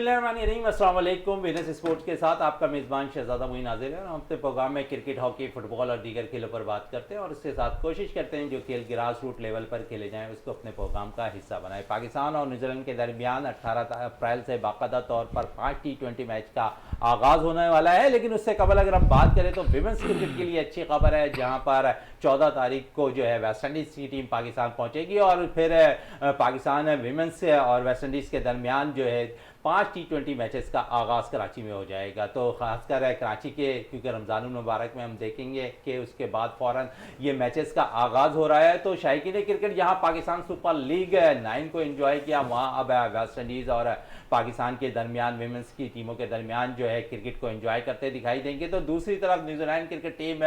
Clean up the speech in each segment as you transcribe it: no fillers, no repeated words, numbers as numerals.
बिस्मिल्लाहिर्रहमानिर्रहीम, अस्सलाम वालेकुम। विनस स्पोर्ट्स के साथ आपका मेज़बान शहजादा मोइन हाजिर है। हम अपने प्रोग्राम में क्रिकेट, हॉकी, फुटबॉल और दीगर खेलों पर बात करते हैं और उसके साथ कोशिश करते हैं जो खेल ग्रास रूट लेवल पर खेले जाएं उसको अपने प्रोग्राम का हिस्सा बनाएं। पाकिस्तान और न्यूजीलैंड के दरमियान 18 अप्रैल से बाकायदा तौर पर 5 T20 मैच का आगाज़ होने वाला है, लेकिन उससे कबल अगर हम बात करें तो विमेंस क्रिकेट के लिए अच्छी खबर है, जहां पर 14 तारीख को जो है वेस्ट इंडीज़ की टीम पाकिस्तान पहुंचेगी और फिर पाकिस्तान विमेंस और वेस्ट इंडीज़ के दरमियान जो है 5 T20 मैचेस का आगाज़ कराची में हो जाएगा। तो ख़ासकर कराची के, क्योंकि रमज़ानुल मुबारक में हम देखेंगे कि उसके बाद फ़ौरन ये मैचेस का आगाज़ हो रहा है। तो शायकीन क्रिकेट जहां पाकिस्तान सुपर लीग 9 को एंजॉय किया, वहां अब वेस्ट इंडीज़ और पाकिस्तान के दरमियान विमेंस की टीमों के दरमियान जो है क्रिकेट को एंजॉय करते दिखाई देंगे। तो दूसरी तरफ New Zealand cricket team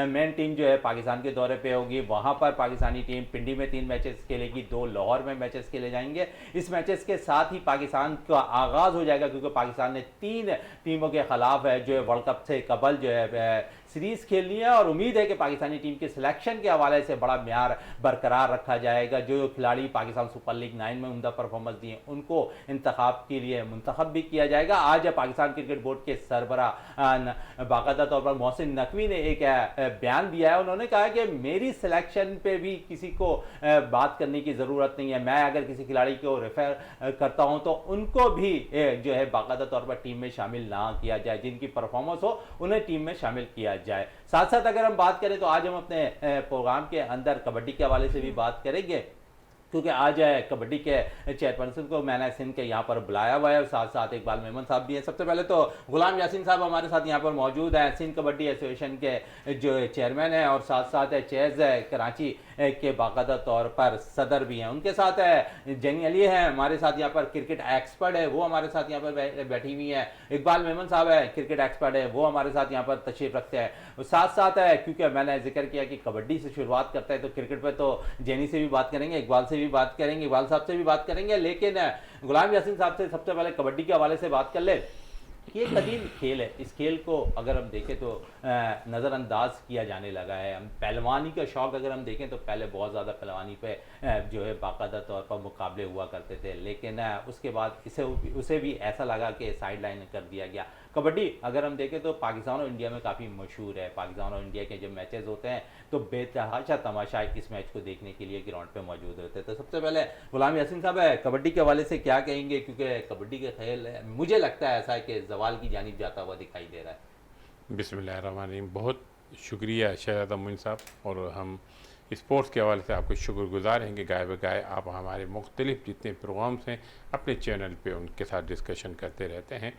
main team जो है पाकिस्तान के दौरे पे होगी। वहां पर पाकिस्तानी टीम पिंडी में 3 मैचेस खेलेगी, 2 लाहौर में मैचेस खेले जाएंगे। इस मैचेस के साथ ही पाकिस्तान का आगाज़ हो जाएगा, क्योंकि पाकिस्तान ने 3 टीमों के खिलाफ जो है वर्ल्ड कप से कबल जो है सीरीज़ खेलनी है और उम्मीद है कि पाकिस्तानी टीम के सिलेक्शन के हवाले से बड़ा म्यार बरकरार रखा जाएगा। जो खिलाड़ी पाकिस्तान सुपर लीग 9 में उम्दा परफॉर्मेंस दिए उनको इंतखाब के लिए मुंतखब भी किया जाएगा। आज पाकिस्तान क्रिकेट बोर्ड के सरबरा बाकायदा तौर पर मोहसिन नकवी ने एक बयान दिया है। उन्होंने कहा कि मेरी सिलेक्शन पे भी किसी को बात करने की ज़रूरत नहीं है। मैं अगर किसी खिलाड़ी को रेफर करता हूं तो उनको भी जो है बाकायदा तौर पर टीम में शामिल ना किया जाए, जिनकी परफॉर्मेंस हो उन्हें टीम में शामिल किया जाए। साथ साथ अगर हम बात करें तो आज हम अपने प्रोग्राम के अंदर कबड्डी के हवाले से भी बात करेंगे, क्योंकि आज कबड्डी के चेयरपर्सन को मैंने सिंध के यहाँ पर बुलाया हुआ है और साथ साथ इकबाल मेमन साहब भी हैं। सबसे पहले तो गुलाम यासीन साहब हमारे साथ यहाँ पर मौजूद हैं, सिंध कबड्डी एसोसिएशन के जो चेयरमैन हैं और साथ साथ चेयर्स कराची के बाकायदा तौर पर सदर भी हैं। उनके साथ जेनी अली हैं हमारे साथ यहाँ पर, क्रिकेट एक्सपर्ट है, वो हमारे साथ यहाँ पर बैठी हुई हैं। इकबाल मेमन साहब है, क्रिकेट एक्सपर्ट है, वो हमारे साथ यहाँ पर तशरीफ रखते हैं। साथ साथ क्योंकि मैंने जिक्र किया कि कबड्डी से शुरुआत करता है तो क्रिकेट पे तो जेनी से भी बात करेंगे, इकबाल से भी बात करेंगे, इकबाल साहब से भी बात करेंगे, लेकिन गुलाम यासीन साहब से सबसे पहले कबड्डी के हवाले से बात कर ले। ये कदीम खेल है, इस खेल को अगर हम देखें तो नज़रअंदाज किया जाने लगा है। हम पहलवानी का शौक़ अगर हम देखें तो पहले बहुत ज़्यादा पहलवानी पे जो है बाकायदा तौर पर मुकाबले हुआ करते थे, लेकिन उसके बाद उसे भी ऐसा लगा कि साइड लाइन कर दिया गया। कबड्डी अगर हम देखें तो पाकिस्तान और इंडिया में काफ़ी मशहूर है। पाकिस्तान और इंडिया के जब मैचेस होते हैं तो बेतहाशा तमाशा इस मैच को देखने के लिए ग्राउंड पे मौजूद होते हैं। तो सबसे पहले गुलाम यासीन साहब कबड्डी के हवाले से क्या कहेंगे, क्योंकि कबड्डी का खेल मुझे लगता है ऐसा है कि जवाल की जानिब जाता हुआ दिखाई दे रहा है। बिस्मिल्लाहिर्रहमानिर्रहीम। बहुत शुक्रिया शहजादा मोइन साहब, और हम स्पोर्ट्स के हवाले से आपको शुक्रगुजार हैं कि गाय बगाए आप हमारे मुख्तलिफ जितने प्रोग्राम्स हैं अपने चैनल पे उनके साथ डिस्कशन करते रहते हैं।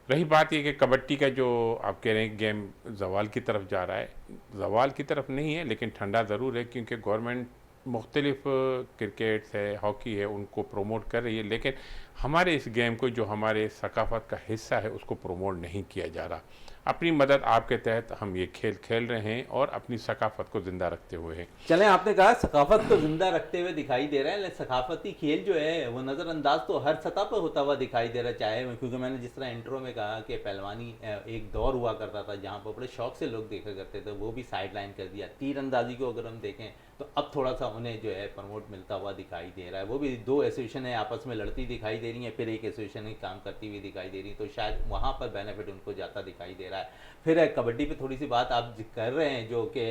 रही बात ये कि कबड्डी का जो आप कह रहे हैं गेम जवाल की तरफ जा रहा है, जवाल की तरफ नहीं है लेकिन ठंडा ज़रूर है, क्योंकि गवर्नमेंट मुख्तलिफ क्रिकेट है, हॉकी है, उनको प्रमोट कर रही है, लेकिन हमारे इस गेम को जो हमारे सकाफ़त का हिस्सा है उसको प्रमोट नहीं किया जा रहा। अपनी मदद आपके तहत हम ये खेल खेल रहे हैं और अपनी सकाफ़त को ज़िंदा रखते हुए हैं। चलें, आपने कहा सकाफ़त को ज़िंदा रखते हुए दिखाई दे रहा है, लेकिन सकाफ़ती खेल जो है वो नज़रअंदाज तो हर सतह पर होता हुआ दिखाई दे रहा है। चाहे क्योंकि मैंने जिस तरह इंट्रो में कहा कि पहलवानी एक दौर हुआ करता था जहाँ पर बड़े शौक से लोग देखा करते थे, वो भी साइड लाइन कर दिया। तीरंदाजी को अगर हम देखें तो अब थोड़ा सा उन्हें जो है प्रमोट मिलता हुआ दिखाई दे रहा है। वो भी 2 एसोसिएशन है आपस में लड़ती दिखाई दे रही हैं, फिर एक एसोसिएशन ही काम करती हुई दिखाई दे रही है, तो शायद वहाँ पर बेनिफिट उनको जाता दिखाई दे रहा है। फिर कबड्डी पे थोड़ी सी बात आप कर रहे हैं जो कि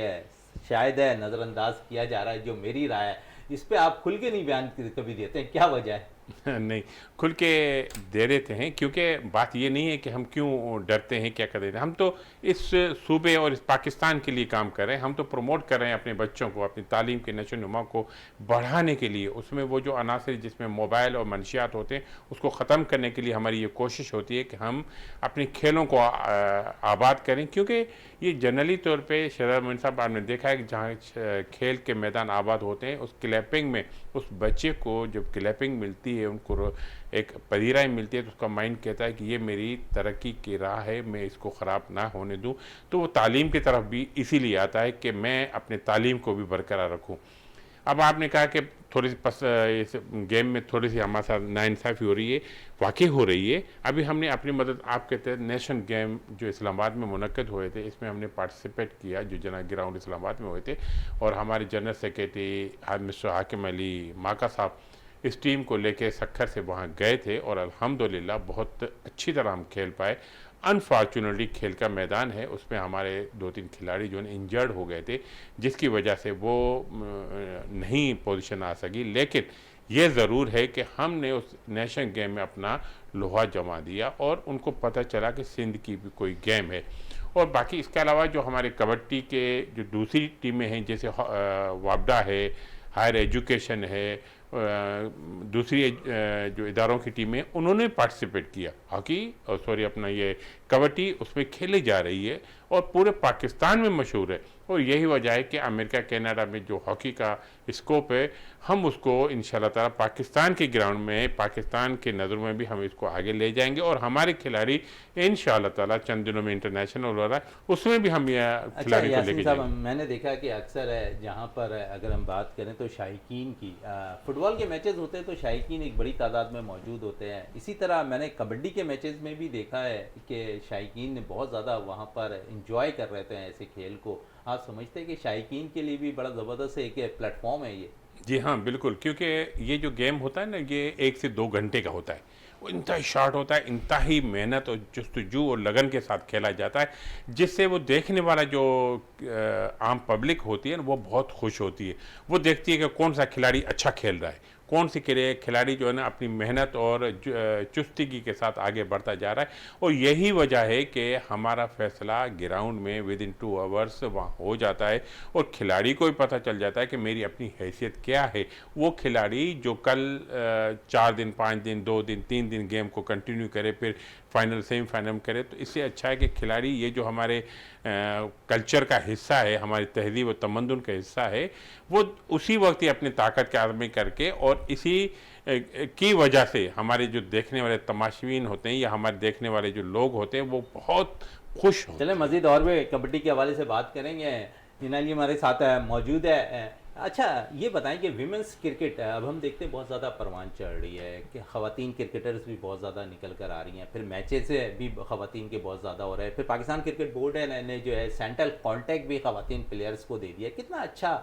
शायद है नज़रअंदाज किया जा रहा है, जो मेरी राय है इस पर आप खुल के नहीं बयान कभी देते हैं, क्या वजह है? नहीं, खुल के दे देते हैं, क्योंकि बात ये नहीं है कि हम क्यों डरते हैं, क्या कर देते हैं। हम तो इस सूबे और इस पाकिस्तान के लिए काम कर रहे हैं, हम तो प्रमोट कर रहे हैं अपने बच्चों को, अपनी तालीम के नशो नुमा को बढ़ाने के लिए। उसमें वो जो अनासर जिसमें मोबाइल और मनशियात होते हैं उसको ख़त्म करने के लिए हमारी ये कोशिश होती है कि हम अपने खेलों को आबाद करें, क्योंकि ये जनरली तौर पर शहजादा मोइन साहब आपने देखा है कि जहाँ खेल के मैदान आबाद होते हैं उस क्लैपिंग में उस बच्चे को जब क्लैपिंग मिलती है, उनको एक पदीराई मिलती है, तो उसका माइंड कहता है कि ये मेरी तरक्की की राह है, मैं इसको ख़राब ना होने दूं। तो वो तालीम की तरफ भी इसीलिए आता है कि मैं अपने तालीम को भी बरकरार रखूं। अब आपने कहा कि थोड़ी सी इस गेम में थोड़ी सी हमारे साथ नाइंसाफ़ी हो रही है, वाकई हो रही है। अभी हमने अपनी मदद आपके तहत नेशन गेम जो इस्लामाबाद में मुनक्कद हुए थे, इसमें हमने पार्टिसिपेट किया, जो जना ग्राउंड इस्लामाबाद में हुए थे, और हमारे जनरल सेक्रेटरी मिस्टर हाकिम अली माका साहब इस टीम को लेके सक्खर से वहाँ गए थे और अल्हम्दुलिल्लाह बहुत अच्छी तरह हम खेल पाए। अनफॉर्चुनेटली खेल का मैदान है, उसमें हमारे 2-3 खिलाड़ी जो है इंजर्ड हो गए थे, जिसकी वजह से वो नहीं पोजीशन आ सकी। लेकिन ये ज़रूर है कि हमने उस नेशनल गेम में अपना लोहा जमा दिया और उनको पता चला कि सिंध की भी कोई गेम है। और बाकी इसके अलावा जो हमारे कबड्डी के जो दूसरी टीमें हैं, जैसे वापडा है, हायर एजुकेशन है, दूसरी जो इदारों की टीमें, उन्होंने पार्टिसिपेट किया। हॉकी और सॉरी अपना ये कबड्डी उसमें खेली जा रही है और पूरे पाकिस्तान में मशहूर है। और यही वजह है कि अमेरिका कनाडा में जो हॉकी का स्कोप है, हम उसको इंशाल्लाह ताला पाकिस्तान के ग्राउंड में, पाकिस्तान के नज़रों में भी हम इसको आगे ले जाएंगे और हमारे खिलाड़ी इंशाल्लाह ताला चंद दिनों में इंटरनेशनल हो रहा है, उसमें भी हम अच्छा खिलाड़ी को यासीन लेके साहब, जाएंगे। मैंने देखा कि अक्सर है जहाँ पर अगर हम बात करें तो शायकीन की फुटबॉल के मैचेस होते हैं तो शायकीन एक बड़ी तादाद में मौजूद होते हैं। इसी तरह मैंने कबड्डी के मैचेस में भी देखा है कि शायकीन बहुत ज़्यादा वहाँ पर इंजॉय कर रहे थे ऐसे खेल को। आप समझते हैं कि शायकीन के लिए भी बड़ा ज़बरदस्त एक प्लेटफॉर्म है ये? जी हाँ, बिल्कुल, क्योंकि ये जो गेम होता है ना, ये 1 से 2 घंटे का होता है। वो इंतहाई शॉर्ट होता है, इंतहाई मेहनत और जस्तजू और लगन के साथ खेला जाता है, जिससे वो देखने वाला जो आम पब्लिक होती है ना, वो बहुत खुश होती है। वो देखती है कि कौन सा खिलाड़ी अच्छा खेल रहा है, कौन सी खिलाड़ी जो है ना अपनी मेहनत और चुस्तगी के साथ आगे बढ़ता जा रहा है। और यही वजह है कि हमारा फैसला ग्राउंड में विद इन 2 आवर्स वहाँ हो जाता है और खिलाड़ी को भी पता चल जाता है कि मेरी अपनी हैसियत क्या है। वो खिलाड़ी जो कल 4 दिन, 5 दिन, 2 दिन, 3 दिन गेम को कंटिन्यू करे, फिर फाइनल सेमीफाइनल में करे, तो इससे अच्छा है कि खिलाड़ी ये जो हमारे कल्चर का हिस्सा है, हमारी तहजीब और तमद्दुन का हिस्सा है, वो उसी वक्त ही अपनी ताकत के आज़माई करके, और इसी की वजह से हमारे जो देखने वाले तमाशीन होते हैं या हमारे देखने वाले जो लोग होते हैं वो बहुत खुश होते चलें हैं। मज़ीद और भी कबड्डी के हवाले से बात करेंगे। जिनाली हमारे साथ मौजूद है। अच्छा ये बताएं कि विमेंस क्रिकेट अब हम देखते हैं बहुत ज़्यादा परवान चढ़ रही है कि ख़वातीन क्रिकेटर्स भी बहुत ज़्यादा निकल कर आ रही हैं, फिर मैचेस भी ख़वातीन के बहुत ज़्यादा हो रहे हैं, फिर पाकिस्तान क्रिकेट बोर्ड ने जो है सेंट्रल कॉन्टैक्ट भी ख़वातीन प्लेयर्स को दे दिया। कितना अच्छा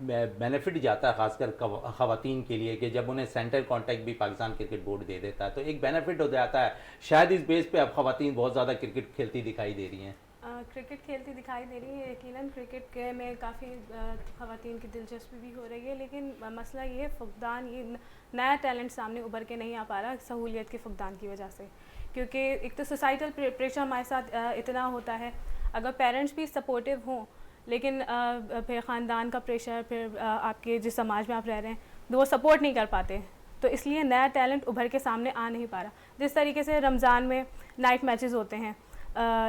बेनिफिट जाता है ख़ासकर ख़वातीन के लिए कि जब उन्हें सेंट्रल कॉन्टैक्ट भी पाकिस्तान क्रिकेट बोर्ड दे देता है तो एक बेनिफिट हो जाता है। शायद इस बेस पर अब ख़वातीन बहुत ज़्यादा क्रिकेट खेलती दिखाई दे रही हैं। क्रिकेट खेलती दिखाई दे रही है। यकीनन क्रिकेट के में काफ़ी ख़वातीन की दिलचस्पी भी हो रही है, लेकिन मसला ये है फुकदान, ये नया टैलेंट सामने उभर के नहीं आ पा रहा सहूलियत के फुकदान की वजह से। क्योंकि एक तो सोसाइटल प्रेशर हमारे साथ इतना होता है, अगर पेरेंट्स भी सपोर्टिव हों लेकिन फिर ख़ानदान का प्रेशर, फिर आपके जिस समाज में आप रह रहे हैं तो वो सपोर्ट नहीं कर पाते, तो इसलिए नया टैलेंट उभर के सामने आ नहीं पा रहा। जिस तरीके से रमज़ान में नाइट मैचेस होते हैं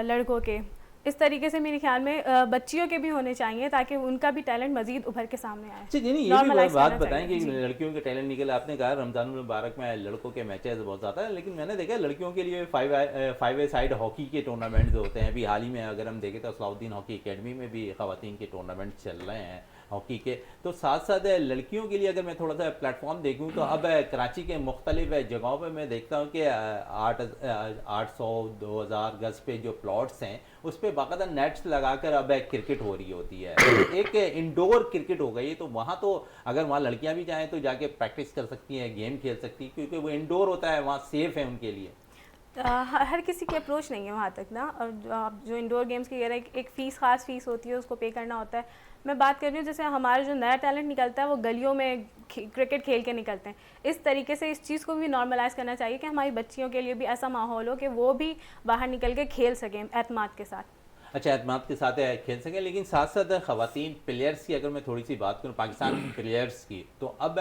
लड़कों के, इस तरीके से मेरे ख्याल में बच्चियों के भी होने चाहिए ताकि उनका भी टैलेंट मजीद उभर के सामने आए। जी नहीं, ये भी बात बताएं कि लड़कियों के टैलेंट निकले। आपने कहा रमज़ान मुबारक में लड़कों के मैचेस बहुत ज़्यादा है, लेकिन मैंने देखा लड़कियों के लिए 5 ए साइड हॉकी के टूर्नामेंट्स होते हैं। अभी हाल ही में अगर हम देखें तो सलाउद्दीन हॉकी अकेडमी में भी ख़वातीन के टूर्नामेंट चल रहे हैं हॉकी के। तो साथ साथ लड़कियों के लिए अगर मैं थोड़ा सा प्लेटफॉर्म देखूं तो अब कराची के मुख्तलिफ जगहों पे मैं देखता हूं कि 800-2000 गज पे जो प्लॉट्स हैं उस पर बाकायदा नेट्स लगाकर अब क्रिकेट हो रही होती है। एक इंडोर क्रिकेट हो गई है, तो वहाँ तो अगर वहाँ लड़कियाँ भी जाएँ तो जाके प्रैक्टिस कर सकती हैं, गेम खेल सकती हैं, क्योंकि वो इंडोर होता है, वहाँ सेफ़ है उनके लिए। हर किसी की अप्रोच नहीं है वहाँ तक ना। और जो इंडोर गेम्स की एक फ़ीस, ख़ास फ़ीस होती है, उसको पे करना होता है। मैं बात कर रही हूँ जैसे हमारा जो नया टैलेंट निकलता है वो गलियों में क्रिकेट खेल के निकलते हैं। इस तरीके से इस चीज़ को भी नॉर्मलाइज़ करना चाहिए कि हमारी बच्चियों के लिए भी ऐसा माहौल हो कि वो भी बाहर निकल के खेल सकें एतमाद के साथ। अच्छा, एतमाद के साथ खेल सकें, लेकिन साथ साथ ख़वातीन प्लेयर्स की अगर मैं थोड़ी सी बात करूँ पाकिस्तान प्लेयर्स की, तो अब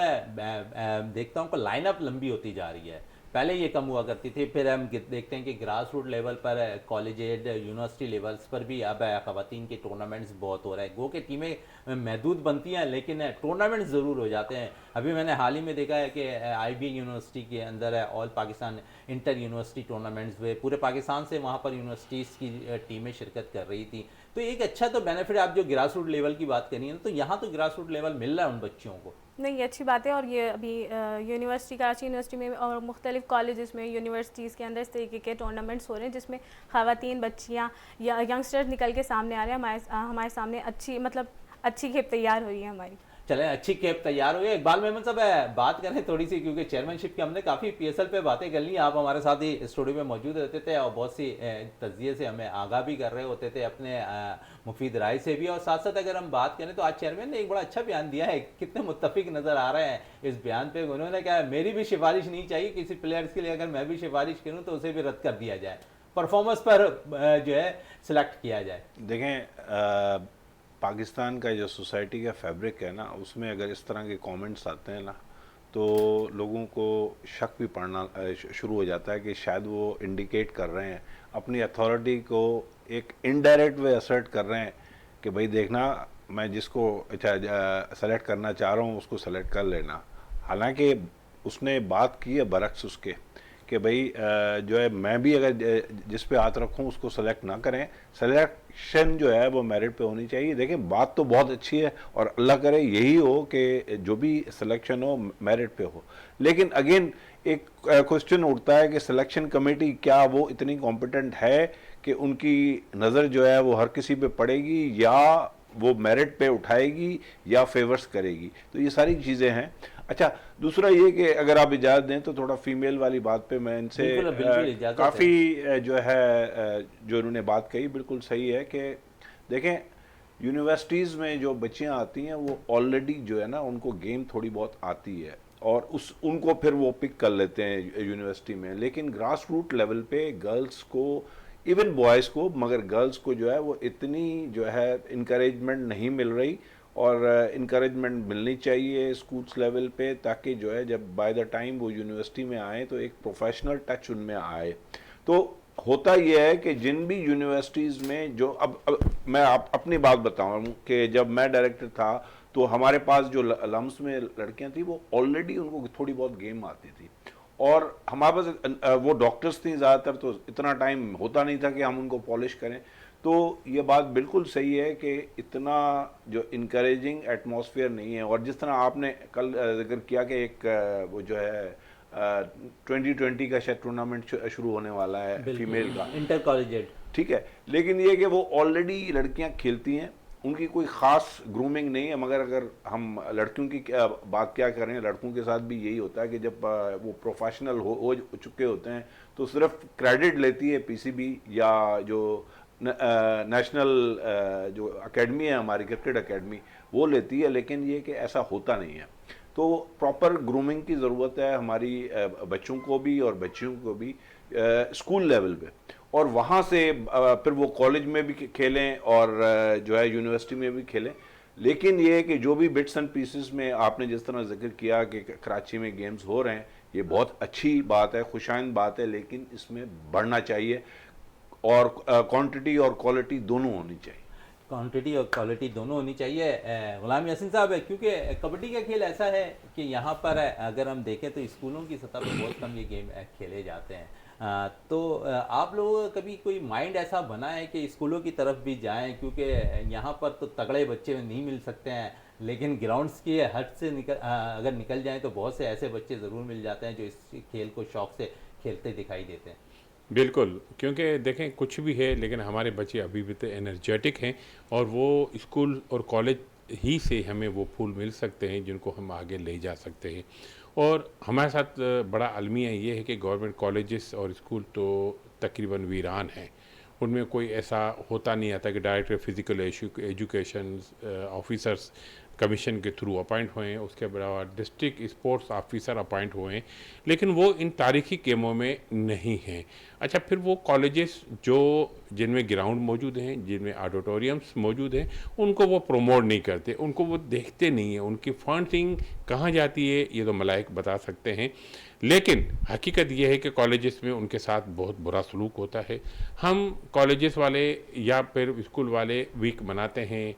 देखता हूँ कि लाइनअप लंबी होती जा रही है। पहले ये कम हुआ करती थी, फिर हम देखते हैं कि ग्रास रूट लेवल पर, कॉलेज यूनिवर्सिटी लेवल्स पर भी अब ख़वातीन के टूर्नामेंट्स बहुत हो रहे हैं। गो के टीमें महदूद बनती हैं लेकिन टूर्नामेंट्स ज़रूर हो जाते हैं। अभी मैंने हाल ही में देखा है कि IB यूनिवर्सिटी के अंदर all Pakistan inter university tournaments हुए, पूरे पाकिस्तान से वहाँ पर यूनिवर्सिटीज़ की टीमें शिरकत कर रही थी। तो एक अच्छा तो बेनिफिट, आप जो ग्रास रूट लेवल की बात करिए, तो यहाँ तो ग्रास रूट लेवल मिल रहा है उन बच्चियों को। नहीं, ये अच्छी बात है। और ये अभी यूनिवर्सिटी, कराची यूनिवर्सिटी में और मुख्तलिफ कॉलेजेस में, यूनिवर्सिटीज़ के अंदर इस तरीके के टूर्नामेंट्स हो रहे हैं जिसमें ख़वातीन, बच्चियाँ या यंगस्टर्स निकल के सामने आ रहे हैं। हमारे सामने अच्छी खेप तैयार हो रही है हमारी। चलें, अच्छी कैप तैयार हुई है। इकबाल मेमन साहब, बात करें थोड़ी सी, क्योंकि चेयरमैनशिप की हमने काफ़ी पीएसएल पे बातें कर ली। आप हमारे साथ ही स्टूडियो में मौजूद रहते थे और बहुत सी तज्जिए से हमें आगाह भी कर रहे होते थे, अपने मुफीद राय से भी। और साथ साथ अगर हम बात करें तो आज चेयरमैन ने एक बड़ा अच्छा बयान दिया है, कितने मुत्तफिक नज़र आ रहे हैं इस बयान पे। उन्होंने कहा मेरी भी सिफारिश नहीं चाहिए किसी प्लेयर्स के लिए, अगर मैं भी सिफारिश करूँ तो उसे भी रद्द कर दिया जाए, परफॉर्मेंस पर जो है सिलेक्ट किया जाए। देखें, पाकिस्तान का जो सोसाइटी का फैब्रिक है ना, उसमें अगर इस तरह के कमेंट्स आते हैं ना, तो लोगों को शक भी पड़ना शुरू हो जाता है कि शायद वो इंडिकेट कर रहे हैं, अपनी अथॉरिटी को एक इनडायरेक्ट वे असर्ट कर रहे हैं कि भाई देखना, मैं जिसको सेलेक्ट करना चाह रहा हूँ उसको सेलेक्ट कर लेना। हालांकि उसने बात की है बरक्स उसके कि भाई जो है मैं भी अगर जिस पे हाथ रखूं उसको सेलेक्ट ना करें, सिलेक्शन जो है वो मेरिट पे होनी चाहिए। देखें, बात तो बहुत अच्छी है और अल्लाह करे यही हो कि जो भी सिलेक्शन हो मेरिट पे हो, लेकिन अगेन एक क्वेश्चन उठता है कि सिलेक्शन कमेटी क्या वो इतनी कॉम्पिटेंट है कि उनकी नज़र जो है वो हर किसी पे पड़ेगी, या वो मेरिट पे उठाएगी या फेवर्स करेगी। तो ये सारी चीज़ें हैं। अच्छा, दूसरा ये कि अगर आप इजाज़त दें तो थोड़ा फीमेल वाली बात पे मैं इनसे काफ़ी जो है जो उन्होंने बात कही बिल्कुल सही है कि देखें, यूनिवर्सिटीज़ में जो बच्चियां आती हैं वो ऑलरेडी जो है ना उनको गेम थोड़ी बहुत आती है और उनको फिर वो पिक कर लेते हैं यूनिवर्सिटी में, लेकिन ग्रास रूट लेवल पे गर्ल्स को, इवन बॉयज़ को, मगर गर्ल्स को जो है वो इतनी जो है इनकरेजमेंट नहीं मिल रही, और इनकरेजमेंट मिलनी चाहिए स्कूल्स लेवल पे, ताकि जो है जब बाय द टाइम वो यूनिवर्सिटी में आए तो एक प्रोफेशनल टच उनमें आए। तो होता यह है कि जिन भी यूनिवर्सिटीज़ में जो अब मैं अपनी बात बताऊँ कि जब मैं डायरेक्टर था तो हमारे पास जो लम्स में लड़कियां थी वो ऑलरेडी उनको थोड़ी बहुत गेम आती थी, और हमारे पास वो डॉक्टर्स थी ज़्यादातर, तो इतना टाइम होता नहीं था कि हम उनको पॉलिश करें। तो ये बात बिल्कुल सही है कि इतना जो इनकरेजिंग एटमॉस्फेयर नहीं है। और जिस तरह आपने कल जिक्र किया कि एक वो जो है 2020 का शायद टूर्नामेंट शुरू होने वाला है फीमेल का, इंटर कॉलेजिएट, ठीक है, लेकिन ये कि वो ऑलरेडी लड़कियां खेलती हैं, उनकी कोई ख़ास ग्रूमिंग नहीं है। मगर अगर हम लड़कियों की बात क्या करें, लड़कों के साथ भी यही होता है कि जब वो प्रोफेशनल हो चुके होते हैं तो सिर्फ क्रेडिट लेती है पीसीबी या जो नेशनल जो एकेडमी है हमारी क्रिकेट एकेडमी, वो लेती है, लेकिन ये कि ऐसा होता नहीं है। तो प्रॉपर ग्रूमिंग की ज़रूरत है हमारी बच्चों को भी और बच्चियों को भी स्कूल लेवल पे, और वहाँ से फिर वो कॉलेज में भी खेलें और जो है यूनिवर्सिटी में भी खेलें। लेकिन ये है कि जो भी बिट्स एंड पीसेस में आपने जिस तरह जिक्र किया कि कराची में गेम्स हो रहे हैं, ये बहुत अच्छी बात है, खुशाइंद बात है, लेकिन इसमें बढ़ना चाहिए और क्वांटिटी और क्वालिटी दोनों होनी चाहिए। क्वांटिटी और क्वालिटी दोनों होनी चाहिए। गुलाम यासीन साहब, क्योंकि कबड्डी का खेल ऐसा है कि यहाँ पर अगर हम देखें तो स्कूलों की सतह पर बहुत कम ये गेम खेले जाते हैं। तो आप लोगों का कभी कोई माइंड ऐसा बना है कि स्कूलों की तरफ भी जाएं, क्योंकि यहाँ पर तो तगड़े बच्चे नहीं मिल सकते हैं, लेकिन ग्राउंड्स की हट से अगर निकल जाएं तो बहुत से ऐसे बच्चे ज़रूर मिल जाते हैं जो इस खेल को शौक़ से खेलते दिखाई देते हैं। बिल्कुल, क्योंकि देखें कुछ भी है लेकिन हमारे बच्चे अभी भी तो एनर्जेटिक हैं, और वो स्कूल और कॉलेज ही से हमें वो फूल मिल सकते हैं जिनको हम आगे ले जा सकते हैं। और हमारे साथ बड़ा अलमिया ये है कि गवर्नमेंट कॉलेजेस और स्कूल तो तकरीबन वीरान हैं, उनमें कोई ऐसा होता नहीं आता कि director physical education officers commission के थ्रू अपॉइंट हुए हैं, उसके अलावा डिस्ट्रिक्ट स्पोर्ट्स ऑफिसर अपॉइंट हुए हैं, लेकिन वो इन तारीखी गेमों में नहीं हैं। अच्छा, फिर वो कॉलेजेस जो जिनमें ग्राउंड मौजूद हैं, जिनमें ऑडिटोरियम्स मौजूद हैं, उनको वो प्रमोट नहीं करते, उनको वो देखते नहीं हैं, उनकी फंडिंग कहाँ जाती है ये तो मलाइक बता सकते हैं। लेकिन हकीकत यह है कि कॉलेजेस में उनके साथ बहुत बुरा सलूक होता है। हम कॉलेजेस वाले या फिर स्कूल वाले वीक मनाते हैं,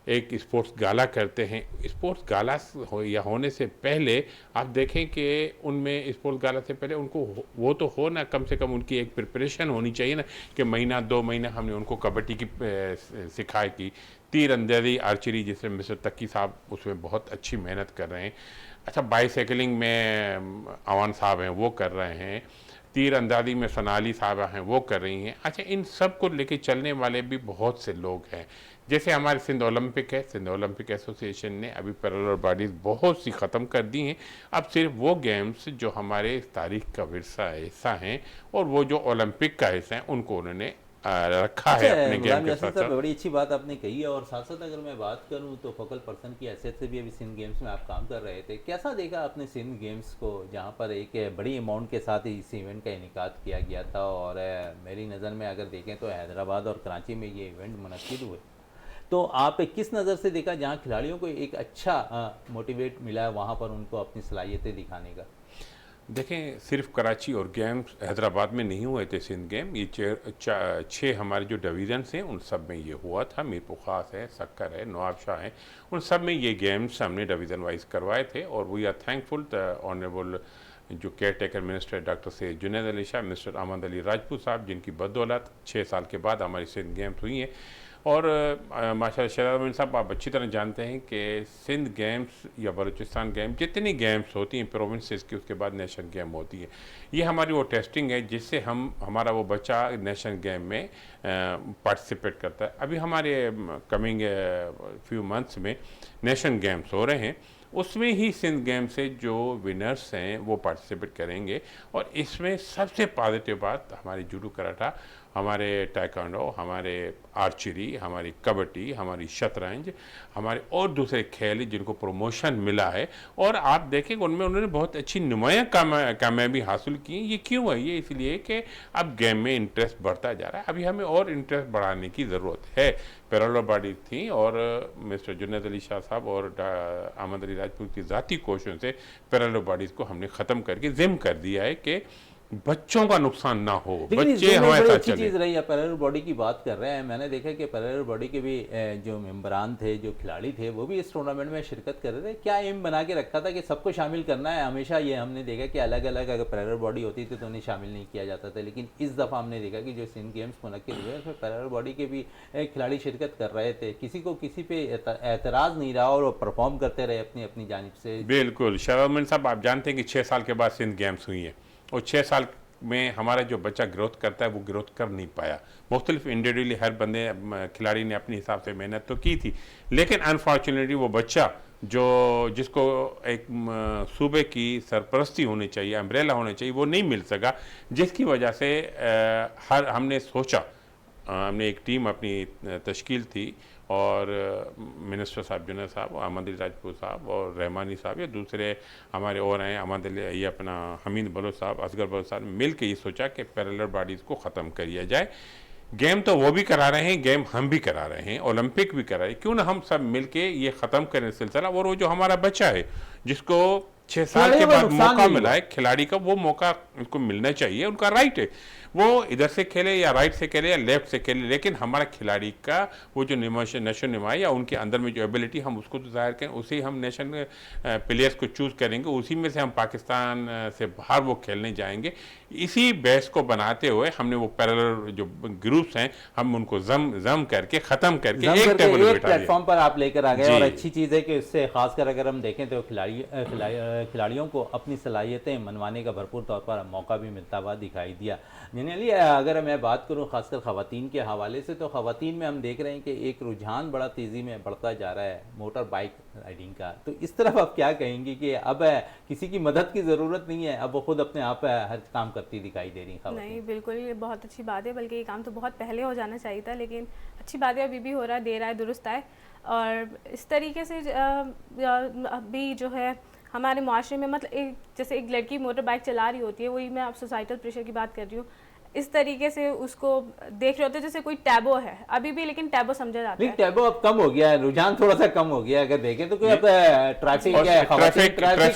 एक स्पोर्ट्स गाला करते हैं। स्पोर्ट्स गाला या होने से पहले आप देखें कि उनमें स्पोर्ट्स गाला से पहले उनको वो तो हो ना, कम से कम उनकी एक प्रिपरेशन होनी चाहिए ना, कि महीना 2 महीना हमने उनको कबड्डी की सिखाई की, तीर अंदाजी आर्चरी जिसमें मिस्टर तक्की साहब उसमें बहुत अच्छी मेहनत कर रहे हैं। अच्छा, बाईसाइकिलिंग में अवान साहब हैं वो कर रहे हैं, तीर अंदाजी में सनाली साहबा हैं वो कर रही हैं। अच्छा, इन सब को लेके चलने वाले भी बहुत से लोग हैं जैसे हमारे सिंध ओलंपिक है, सिंध ओलंपिक एसोसिएशन ने अभी पैरेलल बॉडीज़ बहुत सी ख़त्म कर दी हैं। अब सिर्फ वो गेम्स जो हमारे तारीख का विरसा हिस्सा हैं और वो जो ओलंपिक का हिस्सा हैं उनको उन्होंने रखा है अपने गेम गुलाम के यासिर साथ साहब, साथ। बड़ी अच्छी बात आपने कही है। और साथ साथ अगर मैं बात करूं तो फोकल पर्सन की हैसियत से भी अभी सिंध गेम्स में आप काम कर रहे थे, कैसा देखा आपने सिंध गेम्स को, जहां पर एक बड़ी अमाउंट के साथ इस इवेंट का इनेकाद किया गया था? और मेरी नज़र में अगर देखें तो हैदराबाद और कराची में ये इवेंट मुनक्किद हुए, तो आप किस नज़र से देखा जहाँ खिलाड़ियों को एक अच्छा मोटिवेट मिला है वहाँ पर उनको अपनी सलाहियतें दिखाने का? देखें, सिर्फ कराची और गेम्स हैदराबाद में नहीं हुए थे सिंध गेम, ये छः हमारे जो डिवीजन्स हैं उन सब में ये हुआ था। मीरपुर ख़ास है, सक्कर है, नवाबशाह है, उन सब में ये गेम्स हमने डिवीज़न वाइज करवाए थे। और we are thankful the honourable जो caretaker minister doctor Syed Junaid Ali Shah, mister Ahmed Ali Rajput sahab, जिनकी बदौलत 6 साल के बाद हमारी सिंध गेम्स हुई हैं। और माशाल्लाह शहजाद अमीन साहब, आप अच्छी तरह जानते हैं कि सिंध गेम्स या बलूचिस्तान गेम जितनी गेम्स होती हैं प्रोविंसेस की, उसके बाद नेशन गेम होती है। ये हमारी वो टेस्टिंग है जिससे हमारा वो बच्चा नेशन गेम में पार्टिसिपेट करता है। अभी हमारे कमिंग फ्यू मंथ्स में नेशन गेम्स हो रहे हैं, उसमें ही सिंध गेम से जो विनर्स हैं वो पार्टिसिपेट करेंगे। और इसमें सबसे पॉजिटिव बात हमारी जूडो कराटा, हमारे टाइकांडो, हमारे आर्चरी, हमारी कबड्डी, हमारी शतरंज, हमारे और दूसरे खेल जिनको प्रमोशन मिला है। और आप देखें उनमें उन्होंने बहुत अच्छी नुमायाँ कामयाबी हासिल की। ये क्यों है? ये इसलिए कि अब गेम में इंटरेस्ट बढ़ता जा रहा है। अभी हमें और इंटरेस्ट बढ़ाने की ज़रूरत है। पैरेलल बॉडी थी और मिस्टर जुनैद अली शाह साहब और अहमद अली राजपूत की ज़ाती कोशिशों से पैरेलल बॉडीज़ को हमने ख़त्म करके जिम कर दिया है कि बच्चों का नुकसान ना हो, बच्चे हमारे बड़ी साथ अच्छी चले। चीज़ रही है। पैरेलल बॉडी की बात कर रहे हैं, मैंने देखा कि पैरेलल बॉडी के भी जो मेंबरान थे, जो खिलाड़ी थे, वो भी इस टूर्नामेंट में शिरकत कर रहे थे। क्या एम बना के रखा था कि सबको शामिल करना है? हमेशा ये हमने देखा कि अलग अलग अगर पैरेलल बॉडी होती थी तो उन्हें शामिल नहीं किया जाता था, लेकिन इस दफ़ा हमने देखा कि जो सिंध गेम्स मुनक्किद हुए उसमें पैरेलल बॉडी के भी खिलाड़ी शिरकत कर रहे थे। किसी को किसी पे एतराज़ नहीं रहा और वो परफॉर्म करते रहे अपनी अपनी जानिब से। बिल्कुल शराब साहब, आप जानते हैं कि 6 साल के बाद सिंध गेम्स हुई है और 6 साल में हमारा जो बच्चा ग्रोथ करता है वो ग्रोथ कर नहीं पाया। मुख्तलिफ इंडिविजुअली हर बंदे खिलाड़ी ने अपने हिसाब से मेहनत तो की थी, लेकिन अनफॉर्चुनेटली वो बच्चा जिसको एक सूबे की सरपरस्ती होनी चाहिए, अम्ब्रेला होना चाहिए, वो नहीं मिल सका। जिसकी वजह से हमने सोचा, हमने एक टीम अपनी तश्कील थी और मिनिस्टर साहब जुनैद साहब, अहमद अली राजपूत साहब और रहमानी साहब या दूसरे हमारे और हैं, अहमद अली, ये अपना हमीद बलोच साहब, असगर बलोच साहब, मिल के ये सोचा कि पैरेलल बॉडीज़ को ख़त्म किया जाए। गेम तो वो भी करा रहे हैं, गेम हम भी करा रहे हैं, ओलंपिक भी करा रहे हैं, क्यों ना हम सब मिल के ये ख़त्म करें सिलसिला। और वो जो हमारा बच्चा है जिसको 6 साल के बाद मौका मिला है, खिलाड़ी का वो मौका उनको मिलना चाहिए, उनका राइट है। वो इधर से खेले या राइट से खेले या लेफ्ट से खेले, लेकिन हमारा खिलाड़ी का वो जो नशो नुमा या उनके अंदर में जो एबिलिटी, हम उसको तो जाहिर करें, उसी हम नेशन प्लेयर्स को चूज़ करेंगे, उसी में से हम पाकिस्तान से बाहर वो खेलने जाएंगे। इसी बेस को बनाते हुए हमने वो पैरेलल जो ग्रुप्स हैं हम उनको जम करके ख़त्म करके एक टेबल पे प्लेटफॉर्म पर आप लेकर आ गए। और अच्छी चीज़ है कि इससे खासकर अगर हम देखें तो खिलाड़ियों को अपनी सलाहियतें मनवाने का भरपूर तौर पर मौका भी मिलता हुआ दिखाई दिया। जनरली अगर मैं बात करूं खासकर ख़वातीन के हवाले से, तो ख़वातीन में हम देख रहे हैं कि एक रुझान बड़ा तेज़ी में बढ़ता जा रहा है मोटर बाइक राइडिंग का। तो इस तरफ आप क्या कहेंगे कि अब किसी की मदद की ज़रूरत नहीं है, अब वो खुद अपने आप हर काम करती दिखाई दे रही है? नहीं, बिल्कुल ये बहुत अच्छी बात है, बल्कि ये काम तो बहुत पहले हो जाना चाहिए था, लेकिन अच्छी बात है अभी भी हो रहा है, दे रहा है, दुरुस्त है। और इस तरीके से अभी जो है हमारे माशरे में, मतलब जैसे एक लड़की मोटर बाइक चला रही होती है, वही मैं आप सोसाइटल प्रेशर की बात कर रही हूँ, इस तरीके से उसको देख रहे होते जैसे कोई टैबो है अभी भी, लेकिन टैबो समझा जाता है। टैबो अब कम हो गया है, रुझान थोड़ा सा कम हो गया है। अगर देखें तो कोई अब ट्रैफिक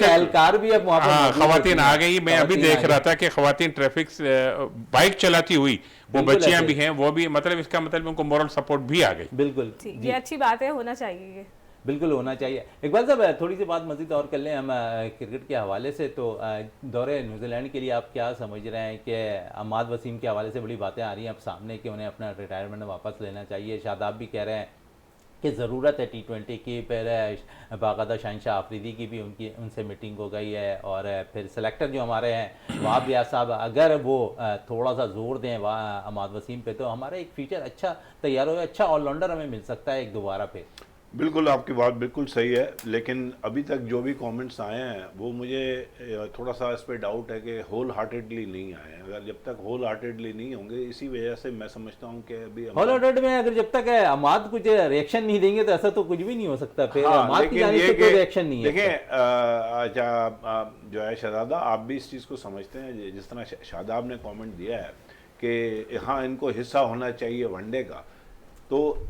एहलकार भी अब वहाँ पर खवातीन आ गई। मैं अभी देख रहा था कि खवातीन ट्रैफिक बाइक चलाती हुई वो बच्चियां भी हैं, वो भी, मतलब इसका मतलब उनको मोरल सपोर्ट भी आ गई। बिल्कुल, ये अच्छी बात है, होना चाहिए, ये बिल्कुल होना चाहिए। इकबाल साहब, थोड़ी सी बात मज़ीद और कर लें हम क्रिकेट के हवाले से। तो दौरे न्यूजीलैंड के लिए आप क्या समझ रहे हैं कि अहमद वसीम के हवाले से बड़ी बातें आ रही हैं अब सामने कि उन्हें अपना रिटायरमेंट वापस लेना चाहिए। शादाब भी कह रहे हैं कि ज़रूरत है T20 की। फिर बाकायदा शहनशाह आफरीदी की भी उनसे मीटिंग हो गई है, और फिर सेलेक्टर जो हमारे हैं वहाब रियाज साहब, अगर वो थोड़ा सा जोर दें अमाद वसीम पे, तो हमारा एक फ्यूचर अच्छा तैयार हो, अच्छा ऑलराउंडर हमें मिल सकता है एक दोबारा पे। बिल्कुल, आपकी बात बिल्कुल सही है, लेकिन अभी तक जो भी कमेंट्स आए हैं वो मुझे थोड़ा सा इस पे डाउट है कि होल हार्टेडली नहीं आए हैं। अगर जब तक होल हार्टेडली नहीं होंगे, इसी वजह से मैं समझता हूँ कि अभी हॉल ऑर्डर में अगर जब तक अमाद कुछ रिएक्शन नहीं देंगे तो ऐसा तो कुछ भी नहीं हो सकता। फिर हाँ, अमाद की लेकिन जानिब ये से कोई कि रिएक्शन नहीं है। देखें, जो है शहजादा, आप भी इस चीज़ को समझते हैं, जिस तरह शादाब ने कमेंट दिया है कि हाँ इनको हिस्सा होना चाहिए वनडे का, तो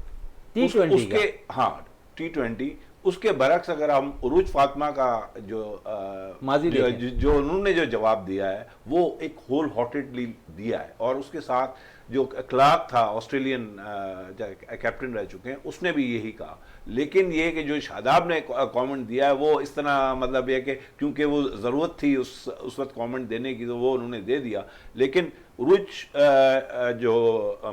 T20 उसके हाँ T20 उसके बरक्स अगर हम उरूज फातिमा का जो माजी देखें। जो उन्होंने जो जवाब दिया है वो एक होल हार्टेडली दिया है, और उसके साथ जो क्लार्क था ऑस्ट्रेलियन कैप्टन रह चुके हैं, उसने भी यही कहा। लेकिन ये कि जो शादाब ने कमेंट दिया है वो इस तरह, मतलब ये कि क्योंकि वो ज़रूरत थी उस वक्त कमेंट देने की, तो वो उन्होंने दे दिया। लेकिन उरूज जो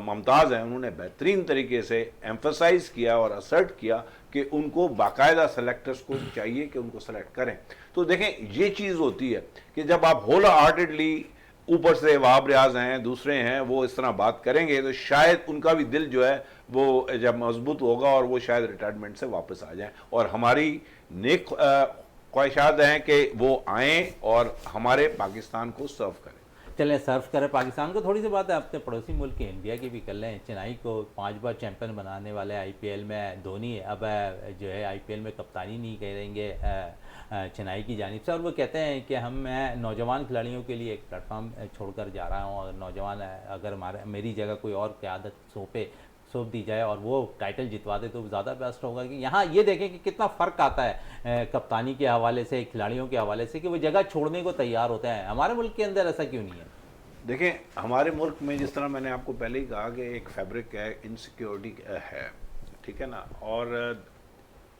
मुमताज़ हैं, उन्होंने बेहतरीन तरीके से एम्फसाइज किया और असर्ट किया कि उनको बाकायदा सेलेक्टर्स को चाहिए कि उनको सेलेक्ट करें। तो देखें, ये चीज़ होती है कि जब आप होल हार्टेडली, ऊपर से वहाब रियाज हैं, दूसरे हैं, वो इस तरह बात करेंगे, तो शायद उनका भी दिल जो है वो जब मजबूत होगा और वो शायद रिटायरमेंट से वापस आ जाएं। और हमारी नेक ख्वाहिशात हैं कि वो आएँ और हमारे पाकिस्तान को सर्व करें। चलें सर्व करें पाकिस्तान को। थोड़ी सी बात है अपने पड़ोसी मुल्क के इंडिया की भी कर लें। चेन्नई को 5 बार चैंपियन बनाने वाले आईपीएल में धोनी अब जो है आईपीएल में कप्तानी नहीं करेंगे चेन्नई की जानिब से, और वो कहते हैं कि मैं नौजवान खिलाड़ियों के लिए एक प्लेटफॉर्म छोड़कर जा रहा हूँ, और नौजवान अगर मेरी जगह कोई और क़यादत सौंप दी जाए और वो टाइटल जितवा दे तो ज़्यादा बेस्ट होगा। कि यहाँ ये देखें कि कितना फ़र्क आता है कप्तानी के हवाले से, खिलाड़ियों के हवाले से, कि वो जगह छोड़ने को तैयार होते हैं। हमारे मुल्क के अंदर ऐसा क्यों नहीं है? देखें, हमारे मुल्क में जिस तरह मैंने आपको पहले ही कहा कि एक फैब्रिक है, इनसिक्योरिटी है, ठीक है ना। और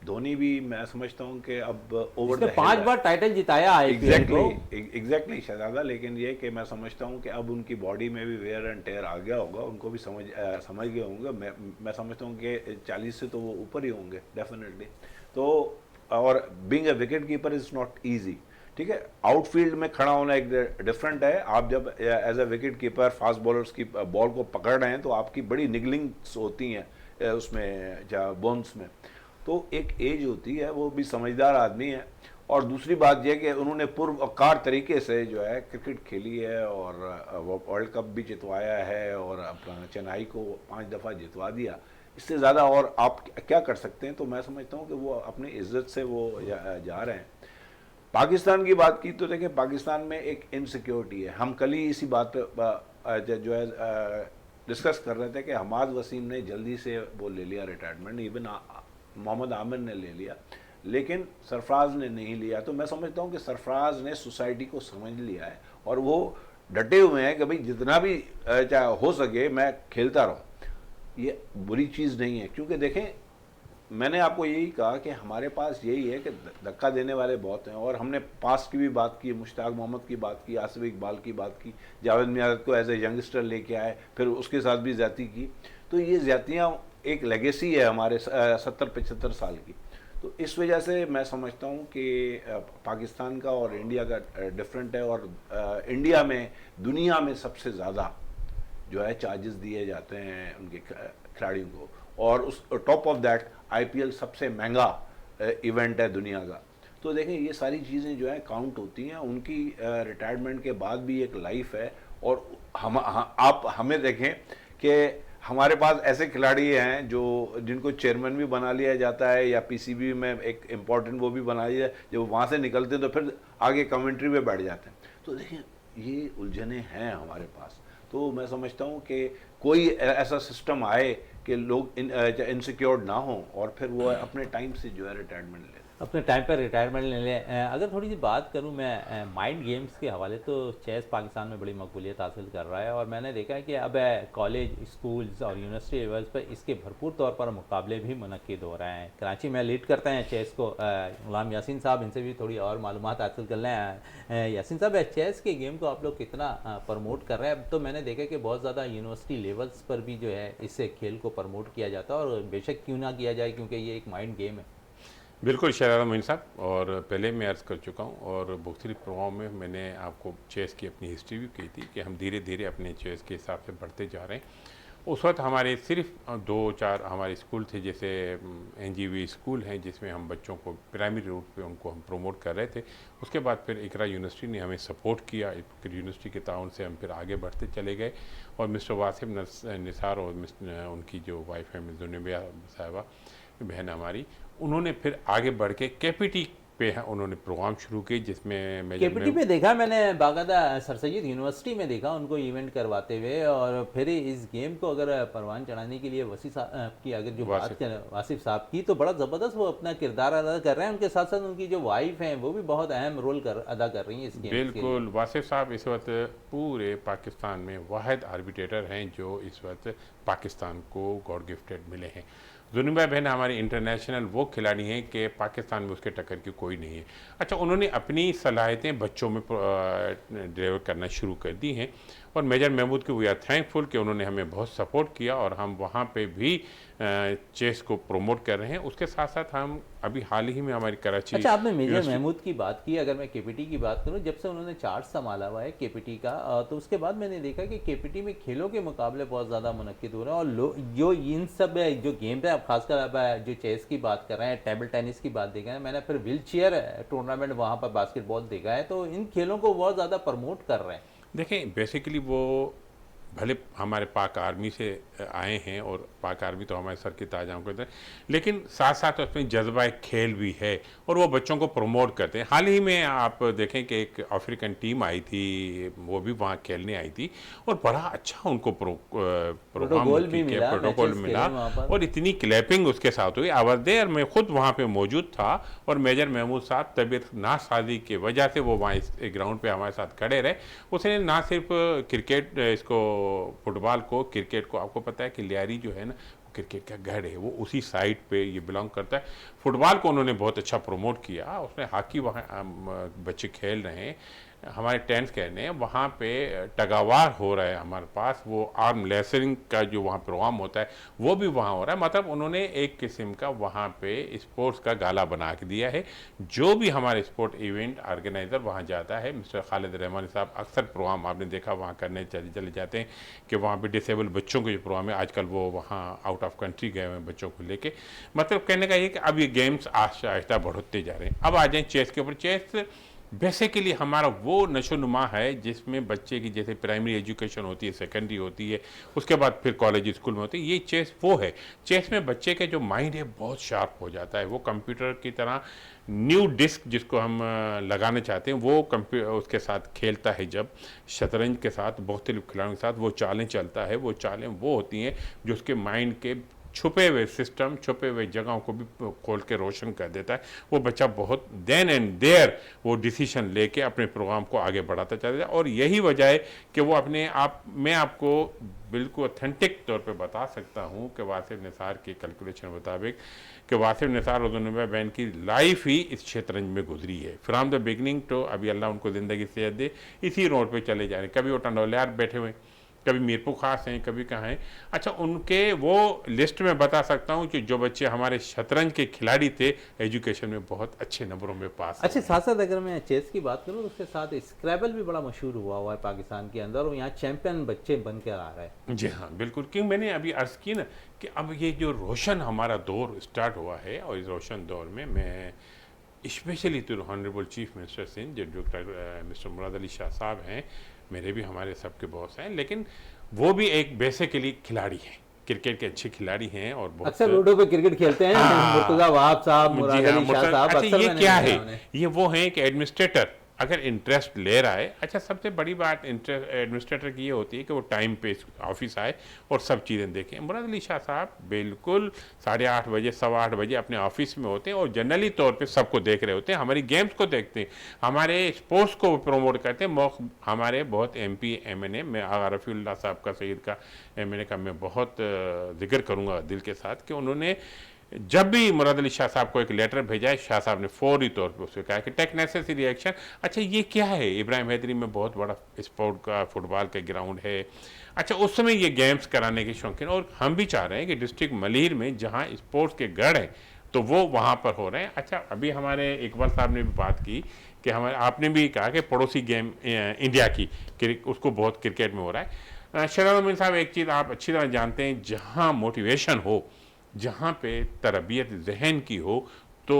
धोनी भी मैं समझता हूँ कि अब ओवर द 5 बार टाइटल जिताया आईपीएल को। एग्जैक्टली शहजादा, लेकिन ये कि मैं समझता हूँ कि अब उनकी बॉडी में भी वेयर एंड टेयर आ गया होगा, उनको भी समझ गए होंगे। मैं समझता हूँ कि 40 से तो वो ऊपर ही होंगे डेफिनेटली। तो और being a wicket keeper is not easy, ठीक है। आउटफील्ड में खड़ा होना एक डिफरेंट है। आप जब as a wicket keeper fast bowlers की बॉल को पकड़ रहे हैं तो आपकी बड़ी निगलिंग्स होती हैं उसमें, बोन्स में। तो एक एज होती है, वो भी समझदार आदमी है। और दूसरी बात यह कि उन्होंने पुरवकार तरीके से जो है क्रिकेट खेली है, और वर्ल्ड कप भी जितवाया है, और अपना चेन्नई को 5 दफ़ा जितवा दिया। इससे ज़्यादा और आप क्या कर सकते हैं? तो मैं समझता हूँ कि वो अपनी इज्जत से वो जा रहे हैं। पाकिस्तान की बात की तो देखिए, पाकिस्तान में एक इनसिक्योरिटी है। हम कल ही इसी बात पे जो है डिस्कस कर रहे थे कि हमाद वसीम ने जल्दी से वो ले लिया रिटायरमेंट, इवन मोहम्मद आमिर ने ले लिया, लेकिन सरफराज ने नहीं लिया। तो मैं समझता हूँ कि सरफराज ने सोसाइटी को समझ लिया है, और वो डटे हुए हैं कि भाई जितना भी चाहे हो सके मैं खेलता रहूँ। ये बुरी चीज़ नहीं है, क्योंकि देखें, मैंने आपको यही कहा कि हमारे पास यही है कि धक्का देने वाले बहुत हैं। और हमने पास की भी बात की, मुश्ताक मोहम्मद की बात की, आसिफ इकबाल की बात की, जावेद मियां को एज ए यंगस्टर लेके आए, फिर उसके साथ भी ज़्यादती की। तो ये ज़्यादतियाँ एक लेगेसी है हमारे 70-75 साल की। तो इस वजह से मैं समझता हूँ कि पाकिस्तान का और इंडिया का डिफरेंट है। और इंडिया में दुनिया में सबसे ज़्यादा जो है चार्जेस दिए जाते हैं उनके खिलाड़ियों को, और उस टॉप ऑफ दैट आईपीएल सबसे महंगा इवेंट है दुनिया का। तो देखें, ये सारी चीज़ें जो है काउंट होती हैं। उनकी रिटायरमेंट के बाद भी एक लाइफ है। और आप हमें देखें कि हमारे पास ऐसे खिलाड़ी हैं जिनको चेयरमैन भी बना लिया जाता है, या पीसीबी में एक इम्पॉर्टेंट वो भी बना लिया, जब वहाँ से निकलते हैं तो फिर आगे कमेंट्री में बैठ जाते हैं। तो देखिए, ये उलझने हैं हमारे पास। तो मैं समझता हूँ कि कोई ऐसा सिस्टम आए कि लोग इनसिक्योर ना हो, और फिर वो अपने टाइम से जो है रिटायरमेंट ले लें। अपने टाइम पर रिटायरमेंट ले लें। अगर थोड़ी सी बात करूं मैं माइंड गेम्स के हवाले, तो चेस पाकिस्तान में बड़ी मकबूलियत हासिल कर रहा है और मैंने देखा है कि अब कॉलेज, स्कूल्स और यूनिवर्सिटी लेवल्स पर इसके भरपूर तौर पर मुकाबले भी मुनक्किद हो रहे हैं। कराची में लीड करते हैं चेस को गुलाम यासीन साहब, इनसे भी थोड़ी और मालूमात हासिल कर लें। यासीन साहब, चेस के गेम को आप लोग कितना प्रमोट कर रहे हैं? अब तो मैंने देखा कि बहुत ज़्यादा यूनिवर्सिटी लेवल्स पर भी जो है इससे खेल को प्रमोट किया जाता है, और बेशक क्यों ना किया जाए, क्योंकि ये एक माइंड गेम है। बिल्कुल शहजादा मोइन साहब, और पहले मैं अर्ज़ कर चुका हूँ और मुख्तलिफ प्रोग्राम में मैंने आपको चेस की अपनी हिस्ट्री भी की थी कि हम धीरे धीरे अपने चेस के हिसाब से बढ़ते जा रहे हैं। उस वक्त हमारे सिर्फ 2-4 हमारे स्कूल थे, जैसे NGV स्कूल हैं जिसमें हम बच्चों को प्राइमरी रूट पे उनको हम प्रमोट कर रहे थे। उसके बाद फिर इकरा यूनिवर्सिटी ने हमें सपोर्ट किया, इकरा यूनिवर्सिटी के ताउन से हम फिर आगे बढ़ते चले गए और मिस्टर वासिफ निसार और उनकी जो वाइफ है मिस जुनेबिया साहिबा, बहन हमारी, उन्होंने फिर आगे बढ़ के KPT पे उन्होंने प्रोग्राम शुरू किए, जिसमें KPT पे देखा मैंने, बाकायदा सर सैयद यूनिवर्सिटी में देखा उनको इवेंट करवाते हुए। और फिर इस गेम को अगर परवान चढ़ाने के लिए वसी साहब की अगर जो बात करें, वासिफ साहब की, तो बड़ा ज़बरदस्त वो अपना किरदार अदा कर रहे हैं। उनके साथ साथ उनकी जो वाइफ हैं वो भी बहुत अहम रोल अदा कर रही हैं इस गेम। बिल्कुल, वासिफ साहब इस वक्त पूरे पाकिस्तान में वाहिद आर्बिट्रेटर हैं जो इस वक्त पाकिस्तान को गॉड गिफ्टेड मिले हैं। जुनिबा बहन हमारी इंटरनेशनल वो खिलाड़ी हैं कि पाकिस्तान में उसके टक्कर की कोई नहीं है। अच्छा, उन्होंने अपनी सलाहियतें बच्चों में डिलीवर करना शुरू कर दी हैं और मेजर महमूद के वी आर थैंकफुल कि उन्होंने हमें बहुत सपोर्ट किया और हम वहाँ पे भी चेस को प्रमोट कर रहे हैं। उसके साथ साथ हम अभी हाल ही में हमारी कराची। अच्छा, आपने मेजर महमूद की बात की, अगर मैं KPT की बात करूं, जब से उन्होंने चार्ज संभाला हुआ है KPT का, तो उसके बाद मैंने देखा कि KPT में खेलों के मुकाबले बहुत ज़्यादा मुनक्किद हो रहे हैं। और जो इन सब जो गेम्स हैं, अब खासकर अब जो चेस की बात कर रहे हैं, टेबल टेनिस की बात देखा है, मैंने फिर व्हील चेयर टूर्नामेंट वहाँ पर बास्केटबॉल देखा है, तो इन खेलों को बहुत ज़्यादा प्रमोट कर रहे हैं। देखें, बेसिकली वो भले हमारे पाक आर्मी से आए हैं और पाक आर्मी तो हमारे सर की ताजाओं के हैं, लेकिन साथ साथ उसमें जज्बा खेल भी है और वो बच्चों को प्रमोट करते हैं। हाल ही में आप देखें कि एक अफ्रीकन टीम आई थी, वो भी वहाँ खेलने आई थी और बड़ा अच्छा उनको प्रोटोकॉल मिला और इतनी क्लैपिंग उसके साथ हुई। आवाज़ देर मैं खुद वहाँ पे मौजूद था और मेजर महमूद साहब तबीयत नासाजी की वजह से वो वहाँ इस ग्राउंड पे हमारे साथ खड़े रहे। उसने ना सिर्फ क्रिकेट, इसको फुटबॉल को, क्रिकेट को, आपको पता है कि लियारी जो है ना क्रिकेट का गढ़ है, वो उसी साइड पे ये बिलोंग करता है। फुटबॉल को उन्होंने बहुत अच्छा प्रमोट किया, उसने हॉकी वहाँ बच्चे खेल रहे हैं, हमारे टेंट्स कहने हैं, वहाँ पे टगावार हो रहा है हमारे पास, वो आर्म लेसरिंग का जो वहाँ प्रोग्राम होता है वो भी वहाँ हो रहा है। मतलब उन्होंने एक किस्म का वहाँ पे स्पोर्ट्स का गाला बना के दिया है। जो भी हमारे स्पोर्ट इवेंट ऑर्गेनाइज़र वहाँ जाता है, मिस्टर खालिद रहमानी साहब अक्सर प्रोग्राम आपने देखा वहाँ करने चले जाते हैं कि वहाँ पे डिसेबल बच्चों के जो प्रोग्राम है, आजकल वो वहाँ आउट ऑफ कंट्री गए हुए हैं बच्चों को लेके। मतलब कहने का ये कि अब ये गेम्स आहिस्ता आहिस्ता बढ़ते जा रहे हैं। अब आ जाएँ चेस के ऊपर। चेस बेसिकली हमारा वो नशोनुमा है जिसमें बच्चे की जैसे प्राइमरी एजुकेशन होती है, सेकेंडरी होती है, उसके बाद फिर कॉलेज स्कूल में होती है, ये चेस वो है। चेस में बच्चे के जो माइंड है बहुत शार्प हो जाता है, वो कंप्यूटर की तरह न्यू डिस्क जिसको हम लगाना चाहते हैं वो उसके साथ खेलता है। जब शतरंज के साथ मुख्तलिफ खिलाड़ियों के साथ वो चालें चलता है, वो चालें वो होती हैं जो उसके माइंड के छुपे हुए सिस्टम, छुपे हुए जगहों को भी खोल के रोशन कर देता है। वो बच्चा बहुत देन एंड देयर वो डिसीजन लेके अपने प्रोग्राम को आगे बढ़ाता चला जाए। और यही वजह है कि वो अपने आप, मैं आपको बिल्कुल ऑथेंटिक तौर पे बता सकता हूँ कि वासिफ निसार के कैलकुलेशन मुताबिक कि वासिफ निसार और जुनेबा बहन की लाइफ ही इस शतरंज में गुजरी है फ्राम द बिगनिंग टू अभी अल्लाह उनको ज़िंदगी सेहत दे, इसी रोड पे चले जा रहे हैं। कभी वो टंडोलियार बैठे हुए, कभी मीरपुर खास हैं, कभी कहाँ हैं। अच्छा, उनके वो लिस्ट में बता सकता हूँ कि जो बच्चे हमारे शतरंज के खिलाड़ी थे एजुकेशन में बहुत अच्छे नंबरों में पास। अच्छा, साथ साथ अगर मैं चेस की बात करूँ, उसके साथ स्क्रैबल भी बड़ा मशहूर हुआ है पाकिस्तान के अंदर और यहाँ चैंपियन बच्चे बन कर आ रहे हैं। जी हाँ, बिल्कुल। क्योंकि मैंने अभी अर्ज़ की ना कि अब ये जो रोशन हमारा दौर स्टार्ट हुआ है और इस रोशन दौर में मैं स्पेशली तो ऑनरेबल चीफ मिनिस्टर सिंध जो डॉक्टर मिस्टर मुराद अली शाह साहब हैं, मेरे भी हमारे सबके बॉस हैं, लेकिन वो भी एक बेसिकली खिलाड़ी हैं, क्रिकेट के अच्छे खिलाड़ी हैं और बहुत अक्सर रोडों पे क्रिकेट खेलते हैं। मुर्तज़ा वहाब साहब, मुराद अली शाह साहब। अच्छा, ये क्या है? ये वो हैं कि एडमिनिस्ट्रेटर अगर इंटरेस्ट ले रहा है, अच्छा सबसे बड़ी बात एडमिनिस्ट्रेटर की ये होती है कि वो टाइम पे ऑफिस आए और सब चीज़ें देखें। मुराद अली शाह साहब बिल्कुल 8:30 बजे 8:15 बजे अपने ऑफिस में होते हैं और जनरली तौर पे सबको देख रहे होते हैं, हमारी गेम्स को देखते हैं, हमारे स्पोर्ट्स को प्रमोट करते हैं। हमारे बहुत MP MNA, मैं आगा रफ़ीउल्लाह साहब का, सईद का, MNA का मैं बहुत जिक्र करूँगा दिल के साथ कि उन्होंने जब भी मुराद अली शाह साहब को एक लेटर भेजा है, शाह साहब ने फौरी तौर पर उससे कहा कि टेक नेसेसरी रिएक्शन। अच्छा ये क्या है, इब्राहिम हैदरी में बहुत बड़ा स्पोर्ट का, फुटबॉल का ग्राउंड है। अच्छा उस समय ये गेम्स कराने के शौकीन, और हम भी चाह रहे हैं कि डिस्ट्रिक्ट मलीर में जहाँ स्पोर्ट्स के गढ़ हैं तो वो वहाँ पर हो रहे हैं। अच्छा अभी हमारे इकबाल साहब ने भी बात की कि हमारे, आपने भी कहा कि पड़ोसी गेम इंडिया की, उसको बहुत क्रिकेट में हो रहा है। शहजाद मोइन साहब एक चीज़ आप अच्छी तरह जानते हैं, जहाँ मोटिवेशन हो, जहाँ पे तरबियत जहन की हो, तो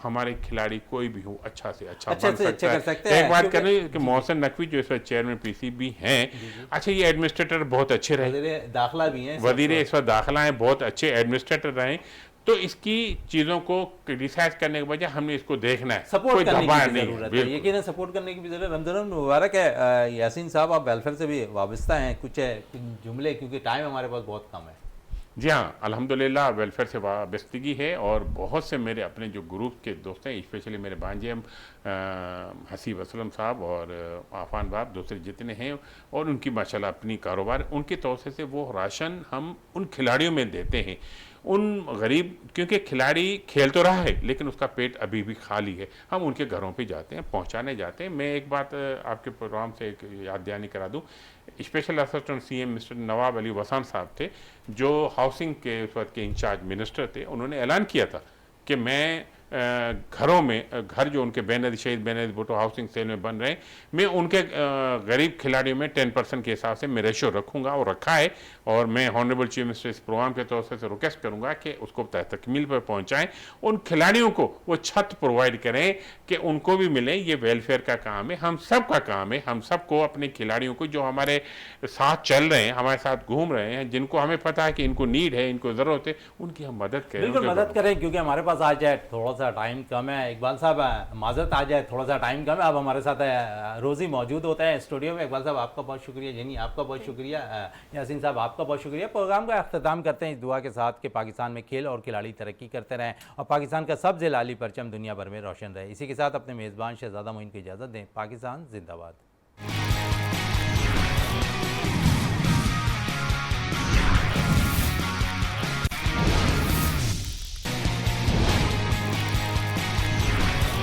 हमारे खिलाड़ी कोई भी हो अच्छा से अच्छा बन सकता है। एक बात करें कि मोहसिन नकवी जो इस वक्त चेयरमैन PCB हैं, अच्छा ये एडमिनिस्ट्रेटर बहुत अच्छे रहे, दाखिला भी हैं, वजीर इस वक्त दाखिला हैं, बहुत अच्छे एडमिनिस्ट्रेटर रहे। तो इसकी चीज़ों को क्रिटिसाइज करने के बजाय हमने इसको देखना है, सपोर्ट करने की भी जरूरत है, यकीनन सपोर्ट करने की भी जरूरत है। रमजान मुबारक है। यासीन साहब आप वेलफेयर से भी वाबस्ता हैं, कुछ जुमले, क्योंकि टाइम हमारे पास बहुत कम है। जी हाँ, अल्हम्दुलिल्लाह वेलफेयर से वाबस्तगी है, और बहुत से मेरे अपने जो ग्रुप के दोस्त हैं, स्पेशली मेरे भांजे हसीब असलम साहब और आफान बाब, दूसरे जितने हैं, और उनकी माशाल्लाह अपनी कारोबार, उनके तौर से वो राशन हम उन खिलाड़ियों में देते हैं, उन गरीब, क्योंकि खिलाड़ी खेल तो रहा है लेकिन उसका पेट अभी भी खाली है, हम उनके घरों पे जाते हैं, पहुंचाने जाते हैं। मैं एक बात आपके प्रोग्राम से एक याद दहानी करा दूं, special assistant CM mister Nawab Ali वसान साहब थे, जो हाउसिंग के उस वक्त के इंचार्ज मिनिस्टर थे। उन्होंने ऐलान किया था कि मैं घरों में, घर जो उनके बेनज़ीर शहीद बेनज़ीर भुट्टो हाउसिंग सेल में बन रहे हैं, मैं उनके गरीब खिलाड़ियों में 10% के हिसाब से मैं रेशो रखूँगा, और रखा है। और मैं हॉनरेबल चीफ मिनिस्टर इस प्रोग्राम के तौर से रिक्वेस्ट करूँगा कि उसको तकमील पर पहुँचाएँ, उन खिलाड़ियों को वो छत प्रोवाइड करें कि उनको भी मिले। ये वेलफेयर का काम है, हम सब का काम है, हम सबको अपने खिलाड़ियों को जो हमारे साथ चल रहे हैं, हमारे साथ घूम रहे हैं, जिनको हमें पता है कि इनको नीड है, इनको ज़रूरत है, उनकी हम मदद करें। बिल्कुल मदद करें, क्योंकि हमारे पास आज है थोड़ा सा टाइम कम है। इकबाल साहब माजरत आ जाए, थोड़ा सा टाइम कम है, आप हमारे साथ रोज़ ही मौजूद होते हैं स्टूडियो में। इकबाल साहब आपका बहुत शुक्रिया, जेनी आपका बहुत शुक्रिया, यासीन साहब आपका बहुत शुक्रिया। प्रोग्राम का अख्ताम करते हैं इस दुआ के साथ कि पाकिस्तान में खेल और खिलाड़ी तरक्की करते रहें और पाकिस्तान का सबसे लाली परचम दुनिया भर में रोशन रहे। इसी के साथ अपने मेज़बान शहजादा मोइन को इजाज़त दें। पाकिस्तान जिंदाबाद।